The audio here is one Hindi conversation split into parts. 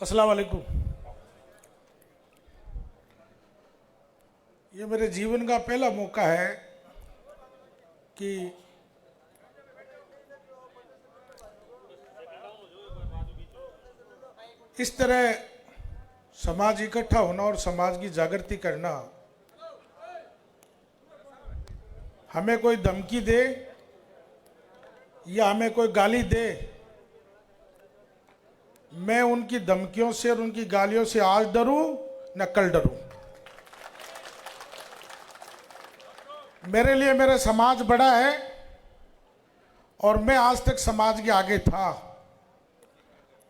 अस्सलाम वालेकुम। ये मेरे जीवन का पहला मौका है कि इस तरह समाज इकट्ठा होना और समाज की जागृति करना, हमें कोई धमकी दे या हमें कोई गाली दे, मैं उनकी धमकियों से और उनकी गालियों से आज डरूं न कल डरूं। मेरे लिए मेरा समाज बड़ा है और मैं आज तक समाज के आगे था,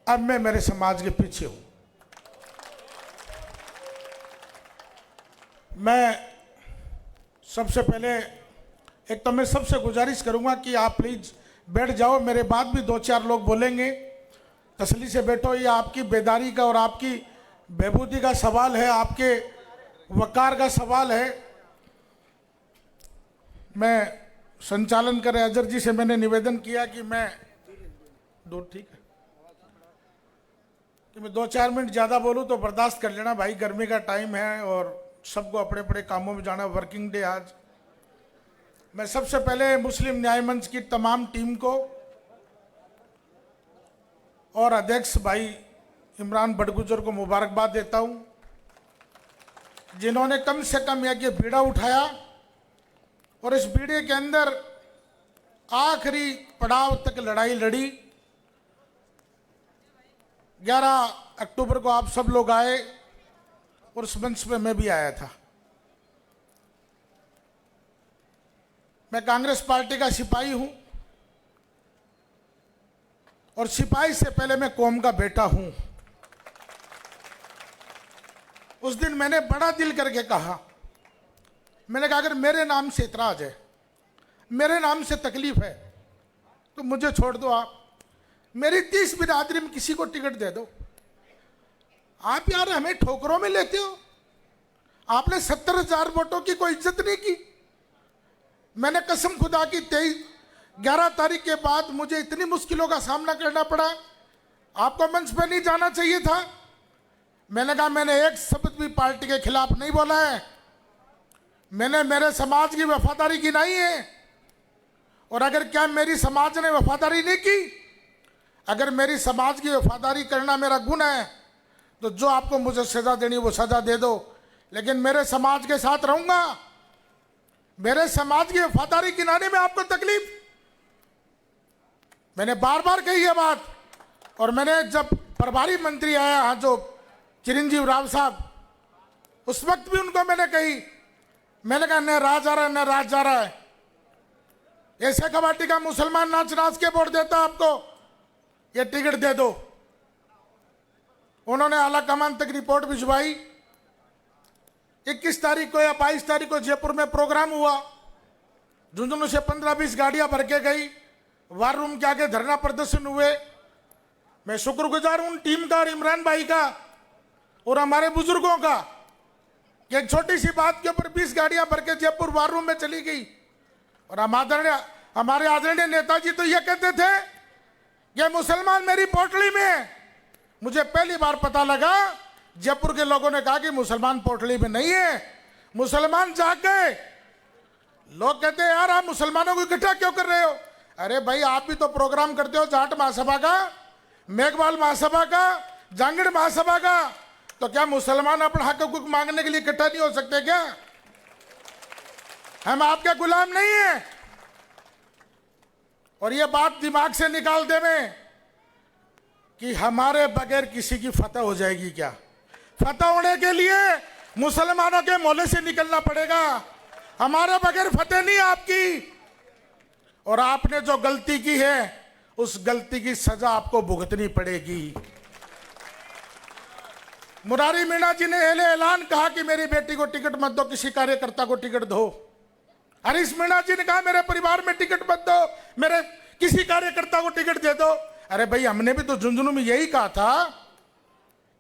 अब मैं मेरे समाज के पीछे हूं। मैं सबसे पहले एक तो मैं सबसे गुजारिश करूंगा कि आप प्लीज बैठ जाओ, मेरे बाद भी दो चार लोग बोलेंगे, तसल्ली से बैठो। ये आपकी बेदारी का और आपकी बहबूदी का सवाल है, आपके वकार का सवाल है। मैं संचालन कर अजहर जी से मैंने निवेदन किया कि मैं ठीक है कि मैं 2-4 मिनट ज़्यादा बोलूं तो बर्दाश्त कर लेना भाई, गर्मी का टाइम है और सबको अपने अपने कामों में जाना, वर्किंग डे आज। मैं सबसे पहले मुस्लिम न्याय मंच की तमाम टीम को और अध्यक्ष भाई इमरान बड़गुजर को मुबारकबाद देता हूं, जिन्होंने कम से कम ये बीड़ा उठाया और इस बीड़े के अंदर आखिरी पड़ाव तक लड़ाई लड़ी। 11 अक्टूबर को आप सब लोग आए और उस मंच पे मैं भी आया था। मैं कांग्रेस पार्टी का सिपाही हूं और सिपाही से पहले मैं कौम का बेटा हूं। उस दिन मैंने बड़ा दिल करके कहा, मैंने कहा अगर मेरे नाम से इतराज है, मेरे नाम से तकलीफ है तो मुझे छोड़ दो। आप मेरी 30 बिरादरी में किसी को टिकट दे दो। आप यार हमें ठोकरों में लेते हो। आपने 70,000 वोटों की कोई इज्जत नहीं की। मैंने कसम खुदा की 11 तारीख के बाद मुझे इतनी मुश्किलों का सामना करना पड़ा, आपको मंच पर नहीं जाना चाहिए था। मैंने कहा मैंने एक शब्द भी पार्टी के खिलाफ नहीं बोला है, मैंने मेरे समाज की वफादारी की नहीं है। और अगर क्या मेरी समाज ने वफादारी नहीं की, अगर मेरी समाज की वफादारी करना मेरा गुण है तो जो आपको मुझे सजा देनी वो सजा दे दो, लेकिन मेरे समाज के साथ रहूंगा। मेरे समाज की वफादारी गिनाने में आपको तकलीफ, मैंने बार बार कही ये बात। और मैंने जब प्रभारी मंत्री आया हाँ जो चिरंजीव राव साहब, उस वक्त भी उनको मैंने कही, मैंने कहा न राज आ रहा है न राज जा रहा है। ऐसे कबाटी का मुसलमान नाच नाच के वोट देता आपको, ये टिकट दे दो। उन्होंने आला कमान तक रिपोर्ट भिजवाई। 21 तारीख को या 22 तारीख को जयपुर में प्रोग्राम हुआ, झुंझुनू से 15-20 गाड़ियां भर के गई, वार रूम के आगे धरना प्रदर्शन हुए। मैं शुक्रगुजार हूं टीम का और इमरान भाई का और हमारे बुजुर्गों का कि एक छोटी सी बात के ऊपर 20 गाड़ियां भर के जयपुर वार रूम में चली गई। और हमारे आदरणीय नेताजी तो ये कहते थे कि मुसलमान मेरी पोटली में। मुझे पहली बार पता लगा, जयपुर के लोगों ने कहा कि मुसलमान पोटली में नहीं है, मुसलमान जाग गए। लोग कहते हैं यार आप मुसलमानों को इकट्ठा क्यों कर रहे हो? अरे भाई आप भी तो प्रोग्राम करते हो जाट महासभा का, मेघवाल महासभा का, जांगड़ महासभा का, तो क्या मुसलमान अपना हक हकूक मांगने के लिए इकट्ठा नहीं हो सकते क्या? हम आपके गुलाम नहीं है। और ये बात दिमाग से निकाल दे में कि हमारे बगैर किसी की फतह हो जाएगी क्या? फतह होने के लिए मुसलमानों के मोहल्ले से निकलना पड़ेगा, हमारे बगैर फतह नहीं आपकी। और आपने जो गलती की है उस गलती की सजा आपको भुगतनी पड़ेगी। मुरारी मीणा जी ने ऐलान कहा कि मेरी बेटी को टिकट मत दो, किसी कार्यकर्ता को टिकट दो। हरीश मीणा जी ने कहा मेरे परिवार में टिकट मत दो, मेरे किसी कार्यकर्ता को टिकट दे दो। अरे भाई हमने भी तो झुंझुनू में यही कहा था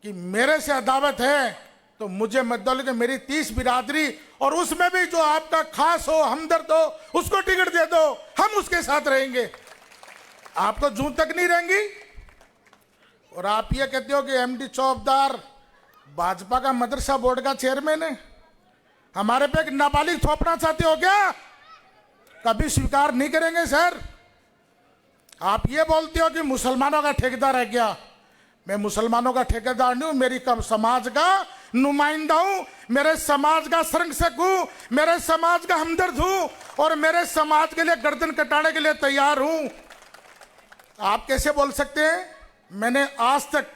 कि मेरे से अदावत है तो मुझे मत दो, लेकिन मेरी 30 बिरादरी और उसमें भी जो आपका खास हो, हमदर्द हो, उसको टिकट दे दो, हम उसके साथ रहेंगे। आप तो जून तक नहीं रहेंगी। और आप ये कहते हो कि एमडी चौबदार भाजपा का मदरसा बोर्ड का चेयरमैन है। हमारे पे एक नाबालिग थोपना चाहते हो क्या? कभी स्वीकार नहीं करेंगे सर। आप ये बोलते हो कि मुसलमानों का ठेकेदार है क्या? मैं मुसलमानों का ठेकेदार नहीं हूं, मेरी कम समाज का नुमाइंदा हूं, मेरे समाज का संरक्षक हूं, मेरे समाज का हमदर्द हूं और मेरे समाज के लिए गर्दन कटाने के लिए तैयार हूं। आप कैसे बोल सकते हैं? मैंने आज तक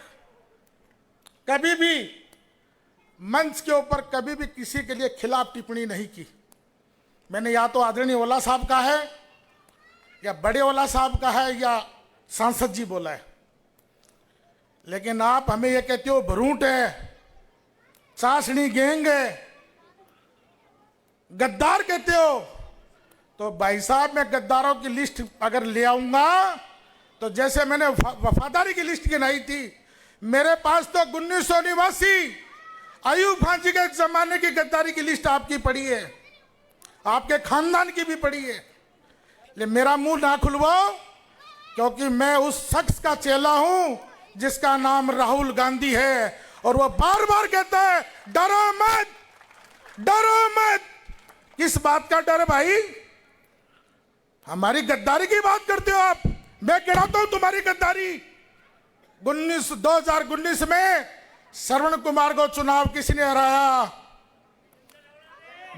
कभी भी मंच के ऊपर कभी भी किसी के लिए खिलाफ टिप्पणी नहीं की। मैंने या तो आदरणीय ओला साहब का है या बड़े ओला साहब का है या सांसद जी बोला है। लेकिन आप हमें ये कहते हो भरूट है, चाशनी गैंग है, गद्दार कहते हो। तो भाई साहब मैं गद्दारों की लिस्ट अगर ले आऊंगा तो जैसे मैंने वफादारी की लिस्ट गिनाई थी, मेरे पास तो 1900 निवासी अयूब खान जी के जमाने की गद्दारी की लिस्ट आपकी पड़ी है, आपके खानदान की भी पड़ी है। ले मेरा मुंह ना खुलवाओ, क्योंकि मैं उस शख्स का चेला हूं जिसका नाम राहुल गांधी है और वो बार बार कहता है डरो मत, डरो मत। किस बात का डर भाई? हमारी गद्दारी की बात करते हो आप। मैं गिनाता हूं तुम्हारी गद्दारी। 2019 में श्रवण कुमार को चुनाव किसने हराया?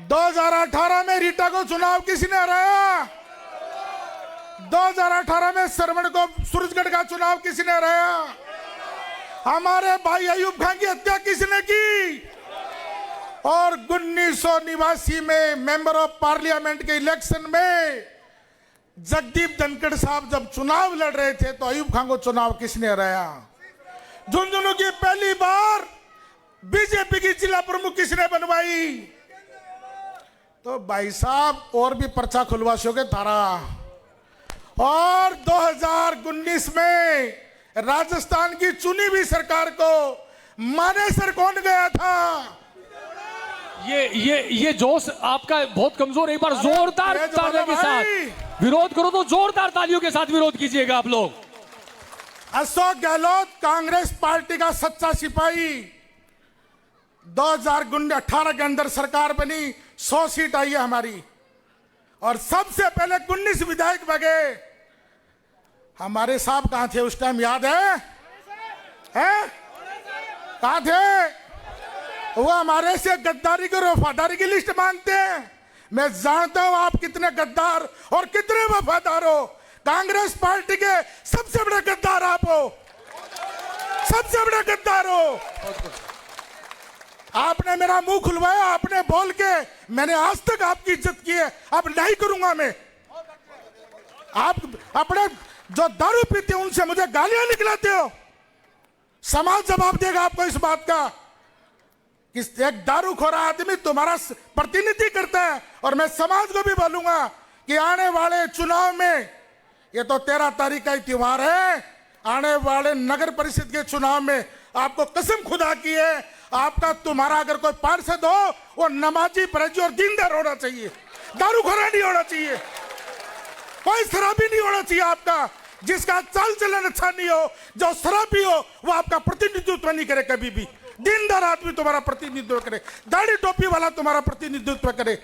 2018 में रीटा को चुनाव किसने हराया? 2018 में श्रवण को सूरजगढ़ का चुनाव किसने हराया? हमारे भाई अयूब खान की हत्या किसने की? और 1900 निवासी में मेंबर ऑफ पार्लियामेंट के इलेक्शन में जगदीप धनखड़ साहब जब चुनाव लड़ रहे थे तो अयूब खान को चुनाव किसने हराया? झुंझुनू की पहली बार बीजेपी की जिला प्रमुख किसने बनवाई? तो भाई साहब और भी पर्चा खुलवा सकोगे तारा। और 2019 में राजस्थान की चुनी हुई सरकार को मानेसर कौन गया था? ये जोश आपका बहुत कमजोर। एक बार जोरदार तालियों के साथ विरोध करो तो जोरदार तालियों के साथ विरोध कीजिएगा आप लोग। अशोक गहलोत कांग्रेस पार्टी का सच्चा सिपाही। 2018 के अंदर सरकार बनी, 100 सीट आई है हमारी और सबसे पहले 19 विधायक बगे। हमारे साहब कहां थे उस टाइम, याद है? कहां थे? वो हमारे से गद्दारी की और वफादारी की लिस्ट मांगते हैं। मैं जानता हूं आप कितने गद्दार और कितने वफादार हो। कांग्रेस पार्टी के सबसे बड़े गद्दार आप हो, सबसे बड़े गद्दार हो। आपने मेरा मुंह खुलवाया, आपने बोल के मैंने आज तक आपकी इज्जत की है, अब नहीं करूंगा मैं। आप अपने जो दारू पीते हैं उनसे मुझे गालियां निकलाते हो। समाज जवाब देगा आपको इस बात का कि एक दारूखोर आदमी तुम्हारा प्रतिनिधि करता है। और मैं समाज को भी बोलूंगा कि आने वाले चुनाव में, ये तो 13 तारीख का ही त्योहार है, आने वाले नगर परिषद के चुनाव में आपको कसम खुदा की है, आपका तुम्हारा अगर कोई पार्षद हो वो नमाजी, फर्जी और दीनदार होना चाहिए, दारूखोरा नहीं होना चाहिए, कोई शराबी नहीं होना चाहिए आपका, जिसका चाल चलन अच्छा नहीं हो, जो शराबी हो वो आपका प्रतिनिधित्व नहीं करे कभी भी। दीनदार आदमी तुम्हारा प्रतिनिधित्व करे, दाढ़ी टोपी वाला तुम्हारा प्रतिनिधित्व करे।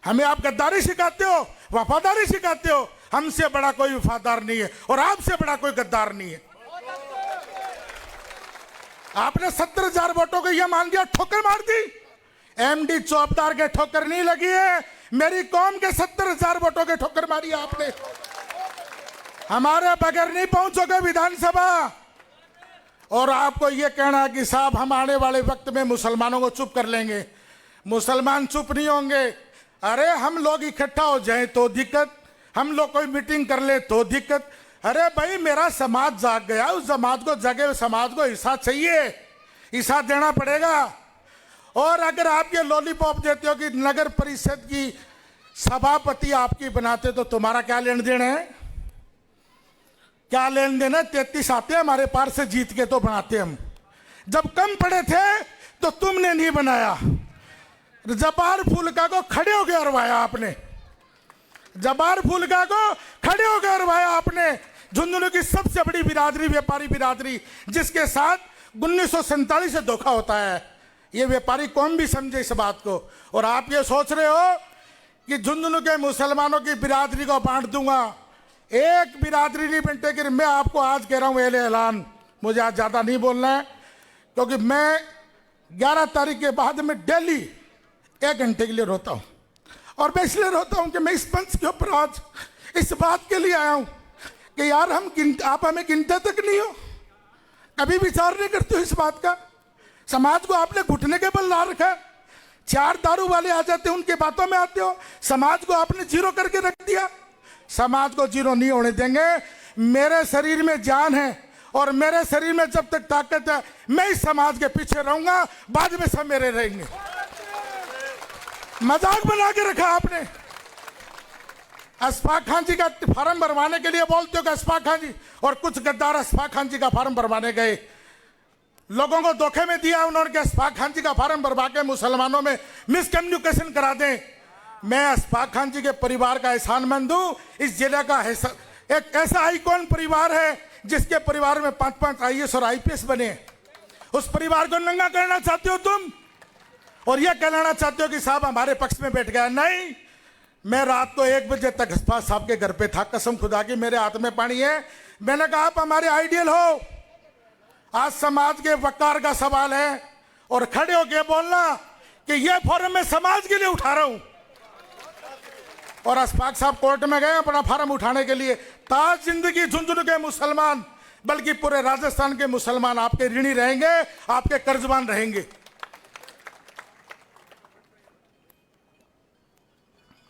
हमें आप गद्दारी सिखाते हो, वफादारी सिखाते हो। हमसे बड़ा कोई वफादार नहीं है और आपसे बड़ा कोई गद्दार नहीं है। आपने 70,000 वोटों को यह मान दिया, ठोकर मार दी। एमडी चौबदार के ठोकर नहीं लगी है, मेरी कौम के 70,000 वोटों के ठोकर मारी आपने। हमारे बगैर नहीं पहुंचोगे विधानसभा। और आपको यह कहना कि साहब हम आने वाले वक्त में मुसलमानों को चुप कर लेंगे, मुसलमान चुप नहीं होंगे। अरे हम लोग इकट्ठा हो जाएं तो दिक्कत, हम लोग कोई मीटिंग कर ले तो दिक्कत। अरे भाई मेरा समाज जाग गया, उस समाज को जगे हुए समाज को हिस्सा चाहिए, हिस्सा देना पड़ेगा। और अगर आप ये लॉलीपॉप देते हो कि नगर परिषद की सभापति आपकी बनाते तो तुम्हारा क्या लेन देन है? क्या लेन देन है? 33 आते हैं हमारे पार से जीत के तो बनाते हम। जब कम पड़े थे तो तुमने नहीं बनाया। जबार फुल्का को खड़े होकर हरवाया आपने, जबार फुल्का को खड़े होकर हरवाया आपने। झुंझुनू की सबसे बड़ी बिरादरी व्यापारी बिरादरी, जिसके साथ 1947 से धोखा होता है। ये व्यापारी कौन भी समझे इस बात को। और आप ये सोच रहे हो कि झुंझुनू के मुसलमानों की बिरादरी को बांट दूंगा, एक बिरादरी नहीं बंटेगी। मैं आपको आज कह रहा हूं ऐलान, मुझे आज ज्यादा नहीं बोलना है, क्योंकि मैं 11 तारीख के बाद में डेली 1 घंटे के लिए रोता हूं। और मैं इसलिए रोता हूं कि मैं इस मंच के ऊपर आज इस बात के लिए आया हूं कि यार आप हमें गिनते तक नहीं हो, कभी विचार नहीं करते हो इस बात का। समाज को आपने घुटने के बल ला रखा है। 4 दारू वाले आ जाते हैं, उनके बातों में आते हो। समाज को आपने जीरो करके रख दिया। समाज को जीरो नहीं होने देंगे। मेरे शरीर में जान है और मेरे शरीर में जब तक ताकत है, मैं इस समाज के पीछे रहूंगा, बाद में सब मेरे रहेंगे। मजाक बना के रखा आपने। अशफाक खान जी का फार्म भरवाने के लिए बोलते हो कि अशफाक खान जी, और कुछ गद्दार अशफाक खान जी का फार्म भरवाने गए, लोगों को धोखे में दिया उन्होंने कि अशफाक खान जी का फार्म भरवा के मुसलमानों में मिसकम्युनिकेशन करा दें। मैं अशफाक खान जी के परिवार का एहसानमंद हूं। इस जिले का एक ऐसा आइकॉन परिवार है जिसके परिवार में 5-5 IAS और IPS बने। उस परिवार को नंगा करना चाहते हो तुम, और यह कहना चाहते हो कि साहब हमारे पक्ष में बैठ गया। नहीं, मैं रात को 1 बजे तक अशफाक साहब के घर पे था। कसम खुदा की मेरे हाथ में पानी है। मैंने कहा आप हमारे आइडियल हो। आज समाज के वकार का सवाल है और खड़े होके बोलना कि यह फॉर्म मैं समाज के लिए उठा रहा हूं। और अशफाक साहब कोर्ट में गए अपना फार्म उठाने के लिए। ताज जिंदगी झुंझुनू के मुसलमान, बल्कि पूरे राजस्थान के मुसलमान आपके ऋणी रहेंगे, आपके कर्जबान रहेंगे।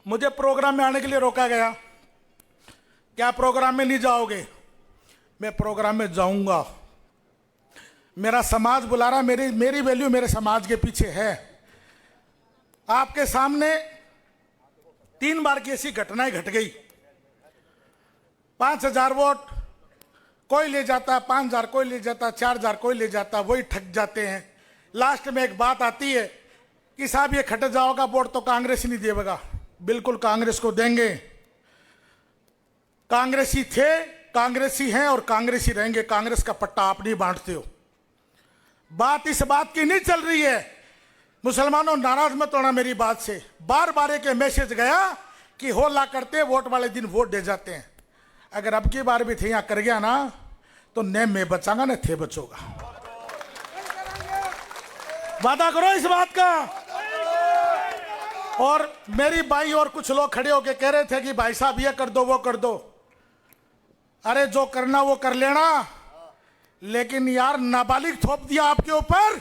मुझे प्रोग्राम में आने के लिए रोका गया। क्या प्रोग्राम में नहीं जाओगे? मैं प्रोग्राम में जाऊंगा। मेरा समाज बुला रहा, मेरी वैल्यू मेरे समाज के पीछे है। आपके सामने 3 बार की ऐसी घटनाएं घट गई। 5000 वोट कोई ले जाता, 5000 कोई ले जाता, 4000 कोई ले जाता, वही ठग जाते हैं। लास्ट में एक बात आती है कि साहब ये खट जाओगा वोट तो कांग्रेस ही नहीं देगा। बिल्कुल कांग्रेस को देंगे। कांग्रेसी थे, कांग्रेसी हैं और कांग्रेसी रहेंगे। कांग्रेस का पट्टा आप नहीं बांटते हो। बात इस बात की नहीं चल रही है। मुसलमानों नाराज मत होना मेरी बात से। बार बार एक मैसेज गया कि हो ला करते वोट वाले दिन वोट दे जाते हैं। अगर अब की बार भी थे यहां कर गया ना तो न मैं बचाऊंगा न थे बचोगा। वादा करो इस बात का। और मेरी भाई और कुछ लोग खड़े होके कह रहे थे कि भाई साहब ये कर दो वो कर दो। अरे जो करना वो कर लेना, लेकिन यार नाबालिग थोप दिया आपके ऊपर,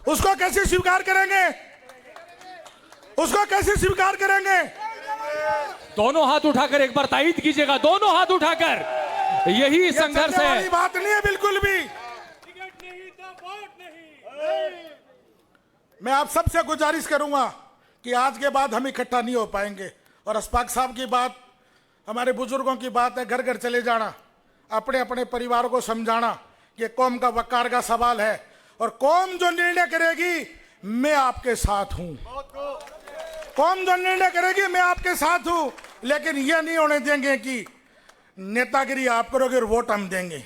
उसको कैसे स्वीकार करेंगे? उसको कैसे स्वीकार करेंगे? दोनों हाथ उठाकर एक बार तायीद कीजिएगा, दोनों हाथ उठाकर। यही संघर्ष है। बात नहीं है बिल्कुल भी। मैं आप सबसे गुजारिश करूंगा कि आज के बाद हम इकट्ठा नहीं हो पाएंगे। और अशफाक साहब की बात, हमारे बुजुर्गों की बात है, घर घर चले जाना, अपने अपने परिवार को समझाना कि कौम का वकार का सवाल है और कौम जो निर्णय करेगी मैं आपके साथ हूं। कौम जो निर्णय करेगी मैं आपके साथ हूं। लेकिन यह नहीं होने देंगे कि नेतागिरी आप करोगे और वोट हम देंगे।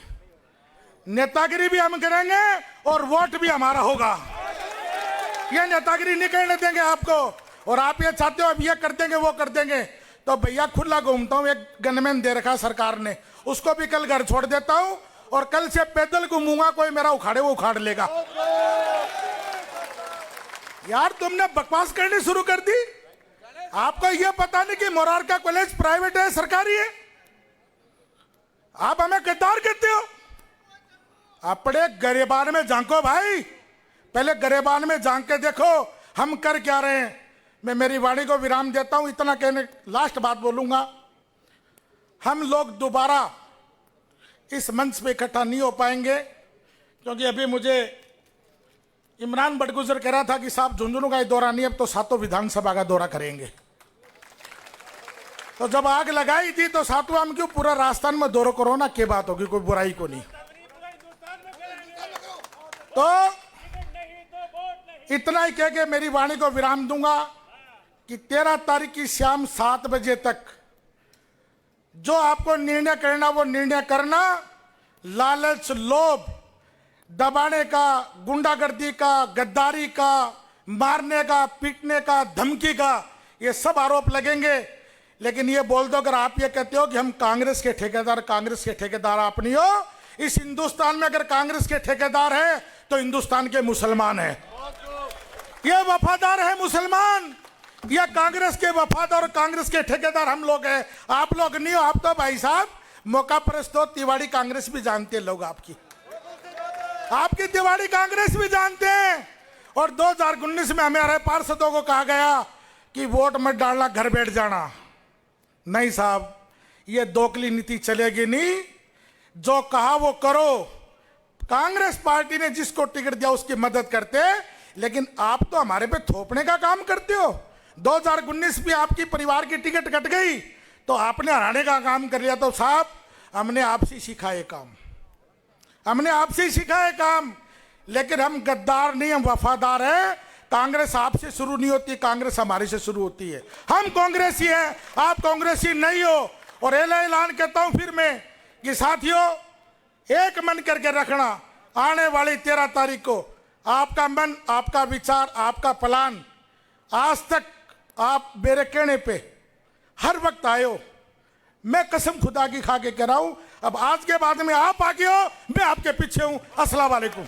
नेतागिरी भी हम करेंगे और वोट भी हमारा होगा। यह नेतागिरी नहीं करने देंगे आपको। और आप ये चाहते हो अब ये कर देंगे वो कर देंगे, तो भैया खुला घूमता हूं। एक गनमैन दे रखा सरकार ने, उसको भी कल घर छोड़ देता हूं और कल से पैदल घूमूंगा। कोई मेरा उखाड़े वो उखाड़ लेगा। यार तुमने बकवास करनी शुरू कर दी। आपको यह पता नहीं कि मोरारका कॉलेज प्राइवेट है सरकारी है? आप हमें गद्दार कहते हो। अपने गरेबान में झांको भाई, पहले गरेबान में झांक के देखो हम कर क्या रहे हैं। मैं मेरी वाणी को विराम देता हूं, इतना कहने लास्ट बात बोलूंगा। हम लोग दोबारा इस मंच पे इकट्ठा नहीं हो पाएंगे, क्योंकि अभी मुझे इमरान बड़गुजर कह रहा था कि साहब झुंझुनू का दौरा नहीं, अब तो 7 विधानसभा का दौरा करेंगे। तो जब आग लगाई थी तो 7वां हम क्यों पूरा राजस्थान में दौरा करो ना, क्या बात होगी, कोई बुराई को नहीं। तो इतना ही कह के मेरी वाणी को विराम दूंगा कि 13 तारीख की शाम 7 बजे तक जो आपको निर्णय करना वो निर्णय करना, लालच, लोभ, दबाने का, गुंडागर्दी का, गद्दारी का, मारने का, पीटने का, धमकी का, ये सब आरोप लगेंगे। लेकिन ये बोल दो, अगर आप ये कहते हो कि हम कांग्रेस के ठेकेदार आप नहीं हो। इस हिंदुस्तान में अगर कांग्रेस के ठेकेदार हैं तो हिंदुस्तान के मुसलमान हैं। ये वफादार है मुसलमान, ये कांग्रेस के वफादार और कांग्रेस के ठेकेदार हम लोग हैं। आप लोग नहीं हो। आप तो भाई साहब मौका परस्त हो। तिवाड़ी कांग्रेस भी जानते हैं लोग, आपकी तिवाड़ी कांग्रेस भी जानते हैं। और 2019 में हमारे पार्षदों को कहा गया कि वोट मत डालना, घर बैठ जाना। नहीं साहब, ये दोगली नीति चलेगी नहीं। जो कहा वो करो। कांग्रेस पार्टी ने जिसको टिकट दिया उसकी मदद करते, लेकिन आप तो हमारे पे थोपने का काम करते हो। 2019 में आपकी परिवार की टिकट कट गई तो आपने हराने का काम कर लिया। तो साहब, हमने आपसे सीखा है काम, लेकिन हम गद्दार नहीं, हम वफादार हैं। कांग्रेस आपसे शुरू नहीं होती, कांग्रेस हमारे से शुरू होती है। हम कांग्रेसी हैं, आप कांग्रेसी नहीं हो। और ऐलान कहता हूं फिर मैं कि साथियों, एक मन करके रखना। आने वाली 13 तारीख को आपका मन, आपका विचार, आपका प्लान, आज तक आप मेरे कहने पे हर वक्त आए हो। मैं कसम खुदा की खा के कह रहा हूं, अब आज के बाद में आप आगे हो, मैं आपके पीछे हूं। अस्सलाम वालेकुम।